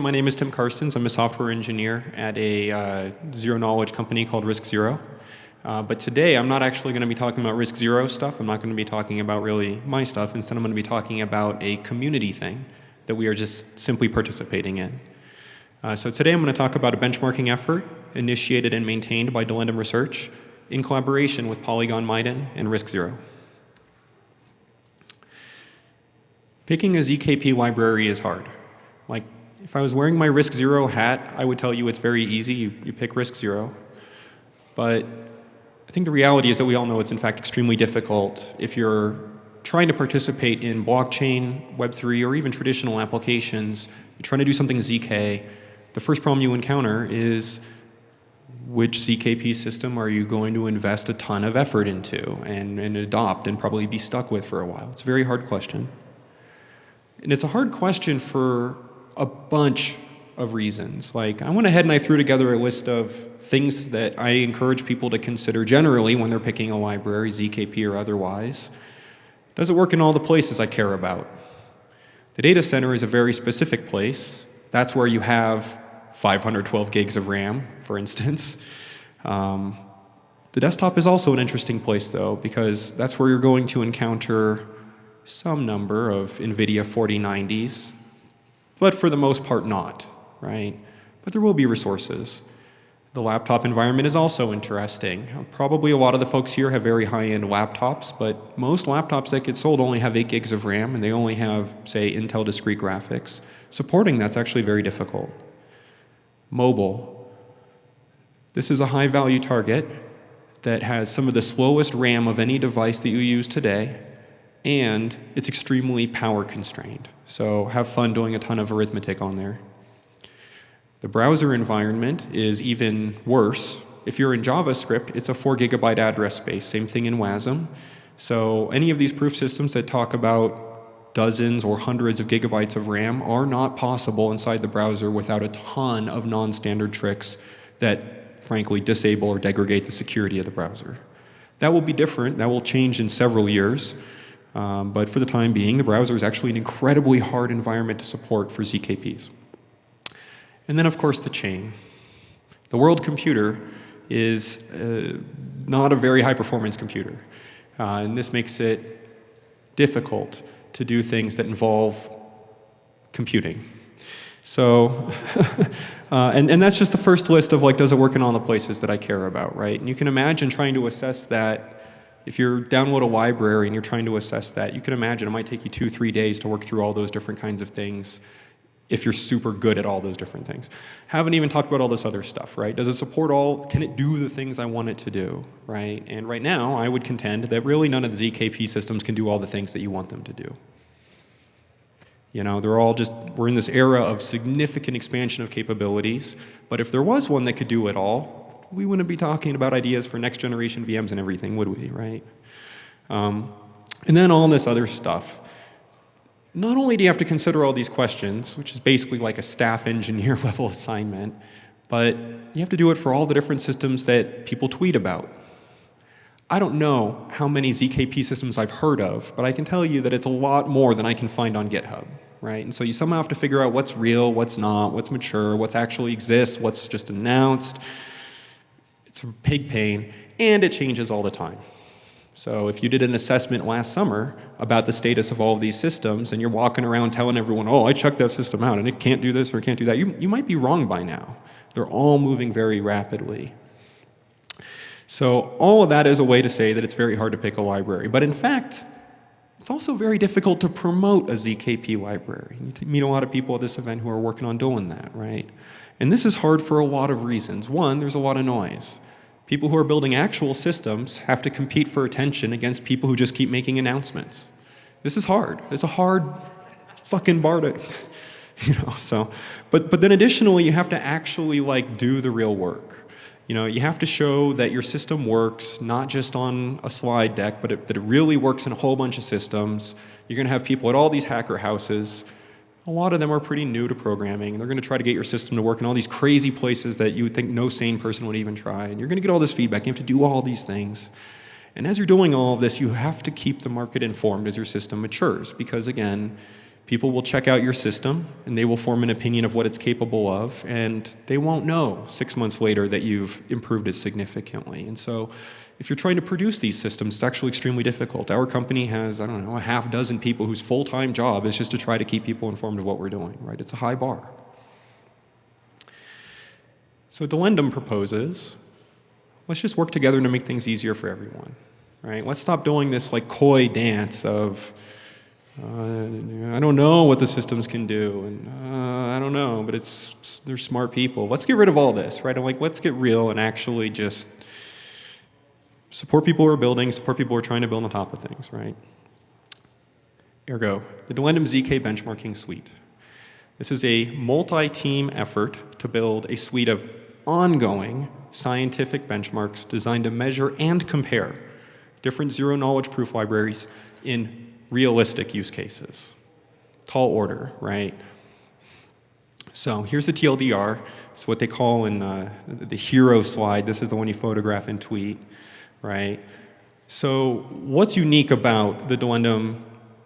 My name is Tim Carstens. I'm a software engineer at a zero-knowledge company called Risk Zero. But today, I'm not actually going to be talking about Risk Zero stuff. I'm not going to be talking about really my stuff. Instead, I'm going to be talking about a community thing that we are just simply participating in. So today, I'm going to talk about a benchmarking effort initiated and maintained by Delendum Research in collaboration with Polygon Miden and Risk Zero. Picking a ZKP library is hard. Like, if I was wearing my Risk Zero hat, I would tell you it's very easy. You pick Risk Zero. But I think the reality is that we all know it's in fact extremely difficult if you're trying to participate in blockchain, Web3, or even traditional applications. You're trying to do something ZK. The first problem you encounter is which ZKP system are you going to invest a ton of effort into and adopt and probably be stuck with for a while? It's a very hard question. And it's a hard question for a bunch of reasons. Like, I went ahead and I threw together a list of things that I encourage people to consider generally when they're picking a library, ZKP or otherwise. Does it work in all the places I care about? The data center is a very specific place. That's where you have 512 gigs of RAM, for instance. The desktop is also an interesting place, though, because that's where you're going to encounter some number of NVIDIA 4090s, but for the most part not, right? But there will be resources. The laptop environment is also interesting. Probably a lot of the folks here have very high-end laptops, but most laptops that get sold only have 8 gigs of RAM, and they only have, say, Intel discrete graphics. Supporting that's actually very difficult. Mobile. This is a high-value target that has some of the slowest RAM of any device that you use today, and it's extremely power constrained. So have fun doing a ton of arithmetic on there. The browser environment is even worse. If you're in JavaScript, it's a 4 gigabyte address space. Same thing in WASM. So any of these proof systems that talk about dozens or hundreds of gigabytes of RAM are not possible inside the browser without a ton of non-standard tricks that, frankly, disable or degrade the security of the browser. That will be different. That will change in several years. But for the time being, the browser is actually an incredibly hard environment to support for ZKPs. And then, of course, the chain. The world computer is not a very high-performance computer. And this makes it difficult to do things that involve computing. So, and that's just the first list of, like, does it work in all the places that I care about, right? And you can imagine trying to assess that. If you download a library and you're trying to assess that, you can imagine it might take you 2-3 days to work through all those different kinds of things if you're super good at all those different things. Haven't even talked about all this other stuff, right? Does it support all, can it do the things I want it to do, right? And right now, I would contend that really none of the ZKP systems can do all the things that you want them to do. You know, they're all just, we're in this era of significant expansion of capabilities, but if there was one that could do it all, we wouldn't be talking about ideas for next generation VMs and everything, would we, right? And then all this other stuff. Not only do you have to consider all these questions, which is basically like a staff engineer level assignment, but you have to do it for all the different systems that people tweet about. I don't know how many ZKP systems I've heard of, but I can tell you that it's a lot more than I can find on GitHub, right? And so you somehow have to figure out what's real, what's not, what's mature, what's actually exists, what's just announced. It's a big pain, and it changes all the time. So if you did an assessment last summer about the status of all of these systems, and you're walking around telling everyone, oh, I checked that system out, and it can't do this or can't do that, you might be wrong by now. They're all moving very rapidly. So all of that is a way to say that it's very hard to pick a library. But in fact, it's also very difficult to promote a ZKP library. You meet a lot of people at this event who are working on doing that, right? And this is hard for a lot of reasons. One, there's a lot of noise. People who are building actual systems have to compete for attention against people who just keep making announcements. This is hard. It's a hard fucking bar to, you know, so. But then additionally, you have to actually, like, do the real work. You know, you have to show that your system works, not just on a slide deck, but that it really works in a whole bunch of systems. You're going to have people at all these hacker houses. A lot of them are pretty new to programming, and they're going to try to get your system to work in all these crazy places that you would think no sane person would even try. And you're going to get all this feedback. You have to do all these things. And as you're doing all of this, you have to keep the market informed as your system matures, because, again, People will check out your system, and they will form an opinion of what it's capable of, and they won't know 6 months later that you've improved it significantly. And so if you're trying to produce these systems, it's actually extremely difficult. Our company has, I don't know, a half dozen people whose full-time job is just to try to keep people informed of what we're doing, right? It's a high bar. So Delendum proposes, let's just work together to make things easier for everyone, right? Let's stop doing this like coy dance of, I don't know what the systems can do, and I don't know, but they're smart people. Let's get rid of all this, right? I'm like, let's get real and actually just support people who are building, support people who are trying to build on top of things, right? Ergo, the Delendum ZK benchmarking suite. This is a multi-team effort to build a suite of ongoing scientific benchmarks designed to measure and compare different zero-knowledge proof libraries in realistic use cases. Tall order, right? So here's the TLDR. It's what they call in the hero slide. This is the one you photograph and tweet, right? So what's unique about the Delendum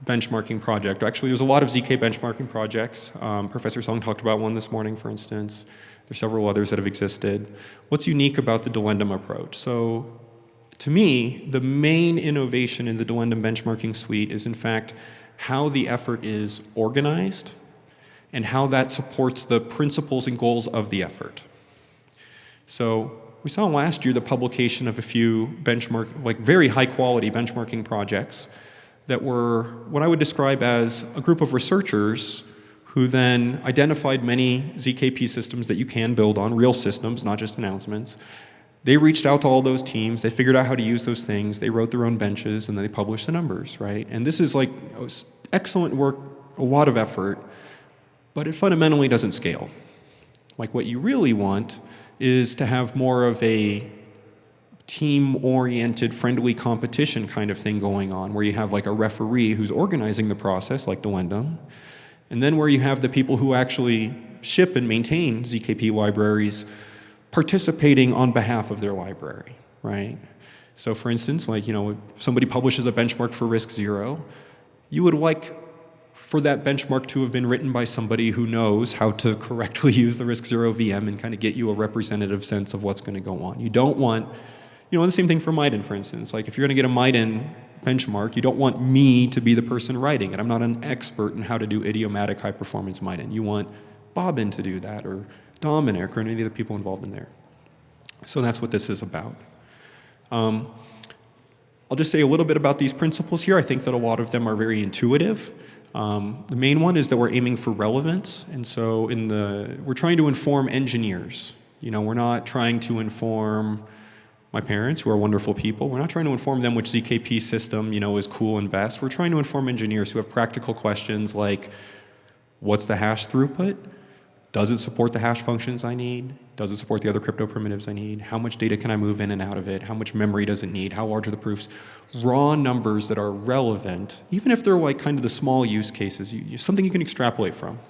benchmarking project? Actually, there's a lot of ZK benchmarking projects. Professor Song talked about one this morning, for instance. There's several others that have existed. What's unique about the Delendum approach? So to me, the main innovation in the Delendum benchmarking suite is, in fact, how the effort is organized and how that supports the principles and goals of the effort. So we saw last year the publication of a few very high-quality benchmarking projects that were what I would describe as a group of researchers who then identified many ZKP systems that you can build on, real systems, not just announcements. They reached out to all those teams, they figured out how to use those things, they wrote their own benches, and then they published the numbers, right? And this is like excellent work, a lot of effort, but it fundamentally doesn't scale. Like what you really want is to have more of a team-oriented, friendly competition kind of thing going on, where you have like a referee who's organizing the process, like Delendum, and then where you have the people who actually ship and maintain ZKP libraries participating on behalf of their library, right? So for instance, like, if somebody publishes a benchmark for RISC-0, you would like for that benchmark to have been written by somebody who knows how to correctly use the RISC-0 VM and kind of get you a representative sense of what's going to go on. You don't want, the same thing for MIDEN, for instance. Like if you're going to get a MIDEN benchmark, you don't want me to be the person writing it. I'm not an expert in how to do idiomatic high-performance MIDEN. You want Bobbin to do that, or Dominic, or any of the people involved in there. So that's what this is about. I'll just say a little bit about these principles here. I think that a lot of them are very intuitive. The main one is that we're aiming for relevance, and so we're trying to inform engineers. We're not trying to inform my parents, who are wonderful people. We're not trying to inform them which ZKP system, is cool and best. We're trying to inform engineers who have practical questions like, what's the hash throughput? Does it support the hash functions I need? Does it support the other crypto primitives I need? How much data can I move in and out of it? How much memory does it need? How large are the proofs? Raw numbers that are relevant, even if they're like kind of the small use cases, something you can extrapolate from.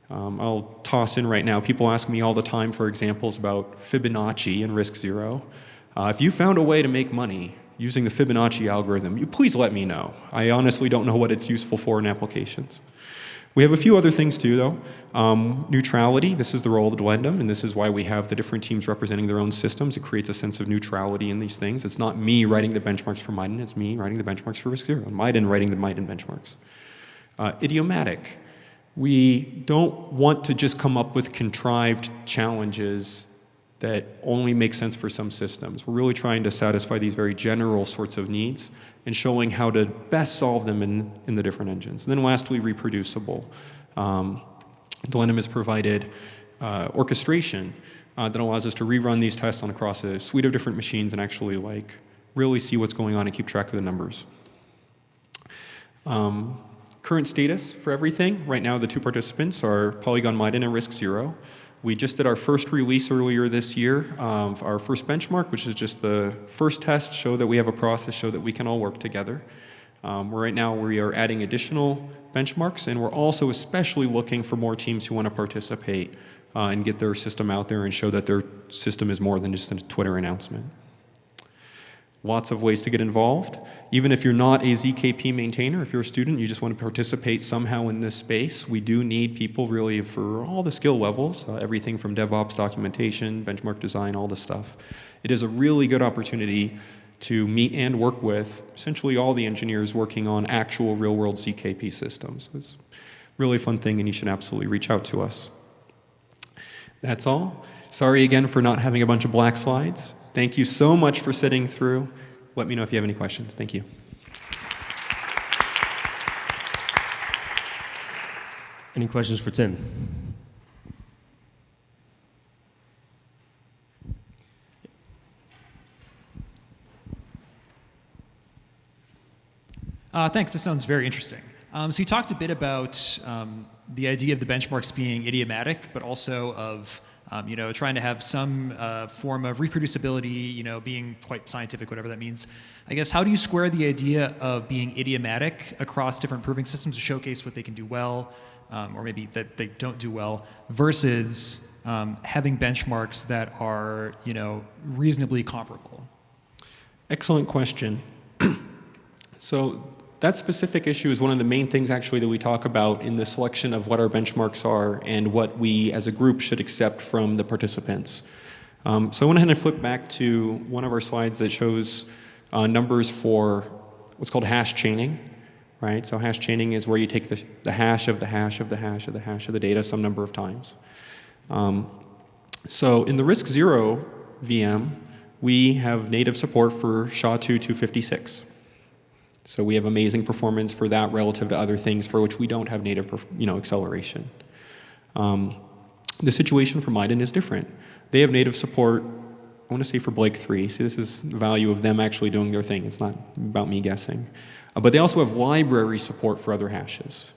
I'll toss in right now, people ask me all the time for examples about Fibonacci and RISC-0. If you found a way to make money using the Fibonacci algorithm, please let me know. I honestly don't know what it's useful for in applications. We have a few other things too, though. Neutrality, this is the role of the Delendum, and this is why we have the different teams representing their own systems. It creates a sense of neutrality in these things. It's not me writing the benchmarks for MIDEN, it's me writing the benchmarks for RISC-0, and MIDEN writing the MIDEN benchmarks. Idiomatic. We don't want to just come up with contrived challenges that only make sense for some systems. We're really trying to satisfy these very general sorts of needs and showing how to best solve them in the different engines. And then lastly, reproducible. Delendum has provided orchestration that allows us to rerun these tests across a suite of different machines and actually really see what's going on and keep track of the numbers. Current status for everything. Right now, the two participants are Polygon MIDEN and RISC-0. We just did our first release earlier this year of our first benchmark, which is just the first test, show that we have a process, show that we can all work together. Right now, we are adding additional benchmarks, and we're also especially looking for more teams who want to participate and get their system out there and show that their system is more than just a Twitter announcement. lots of ways to get involved. Even if you're not a ZKP maintainer, if you're a student, you just want to participate somehow in this space, we do need people really for all the skill levels, everything from DevOps, documentation, benchmark design, all this stuff. It is a really good opportunity to meet and work with essentially all the engineers working on actual real-world ZKP systems. It's a really fun thing, and you should absolutely reach out to us. That's all. Sorry again for not having a bunch of black slides. Thank you so much for sitting through. Let me know if you have any questions. Thank you. Any questions for Tim? Thanks. This sounds very interesting. So you talked a bit about the idea of the benchmarks being idiomatic, but also of trying to have some form of reproducibility, being quite scientific, whatever that means. I guess, how do you square the idea of being idiomatic across different proving systems to showcase what they can do well, or maybe that they don't do well, versus having benchmarks that are, reasonably comparable? Excellent question. So that specific issue is one of the main things actually that we talk about in the selection of what our benchmarks are and what we as a group should accept from the participants. So I went ahead and flipped back to one of our slides that shows numbers for what's called hash chaining, right? So hash chaining is where you take the hash of the hash of the hash of the hash of the data some number of times. So in the RISC-0 VM, we have native support for SHA-2 256. So we have amazing performance for that relative to other things for which we don't have native acceleration. The situation for Miden is different. They have native support, I want to say for Blake 3. See, this is the value of them actually doing their thing. It's not about me guessing. But they also have library support for other hashes.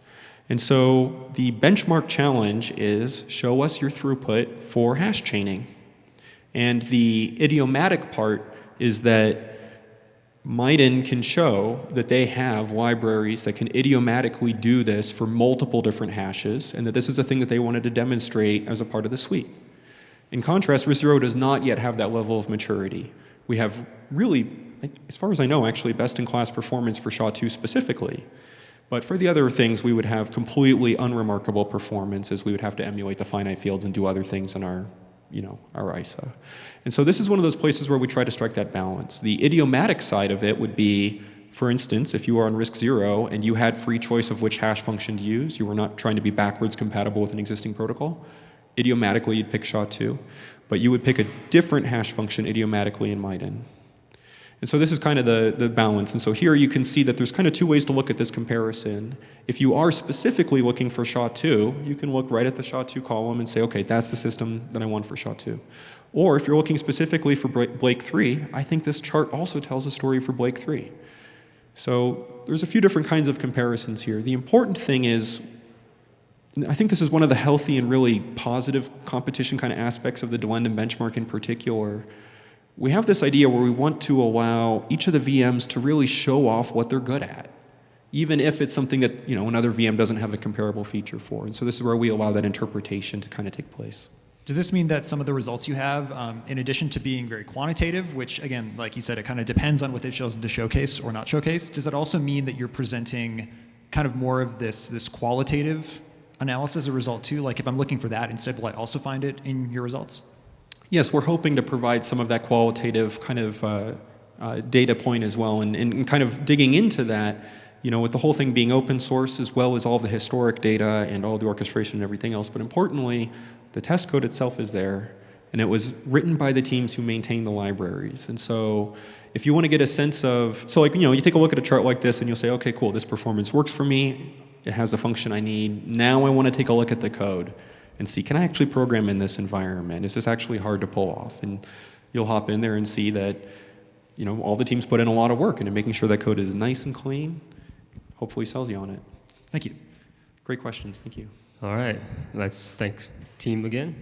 And so the benchmark challenge is show us your throughput for hash chaining. And the idiomatic part is that Miden can show that they have libraries that can idiomatically do this for multiple different hashes, and that this is a thing that they wanted to demonstrate as a part of the suite. In contrast, RISC-0 does not yet have that level of maturity. We have really, as far as I know, actually best-in-class performance for SHA-2 specifically. But for the other things, we would have completely unremarkable performance, as we would have to emulate the finite fields and do other things in our ISA. And so this is one of those places where we try to strike that balance. The idiomatic side of it would be, for instance, if you are on RISC-0 and you had free choice of which hash function to use, you were not trying to be backwards compatible with an existing protocol, idiomatically you'd pick SHA-2, but you would pick a different hash function idiomatically in Miden. And so this is kind of the balance. And so here you can see that there's kind of two ways to look at this comparison. If you are specifically looking for SHA-2, you can look right at the SHA-2 column and say, okay, that's the system that I want for SHA-2. Or if you're looking specifically for Blake 3, I think this chart also tells a story for Blake 3. So there's a few different kinds of comparisons here. The important thing is, I think this is one of the healthy and really positive competition kind of aspects of the Delendum benchmark in particular. We have this idea where we want to allow each of the VMs to really show off what they're good at, even if it's something that another VM doesn't have a comparable feature for. And so this is where we allow that interpretation to kind of take place. Does this mean that some of the results you have, in addition to being very quantitative, which again, like you said, it kind of depends on what they've chosen to showcase or not showcase, does it also mean that you're presenting kind of more of this qualitative analysis as a result too? Like if I'm looking for that instead, will I also find it in your results? Yes, we're hoping to provide some of that qualitative kind of data point as well, and kind of digging into that, with the whole thing being open source as well as all the historic data and all the orchestration and everything else. But importantly, the test code itself is there, and it was written by the teams who maintain the libraries. And so if you want to get a sense of, you take a look at a chart like this and you'll say, okay, cool, this performance works for me, it has the function I need, now I want to take a look at the code and see, can I actually program in this environment? Is this actually hard to pull off? And you'll hop in there and see that, all the teams put in a lot of work into making sure that code is nice and clean. Hopefully sells you on it. Thank you. Great questions, thank you. All right, let's thank team again.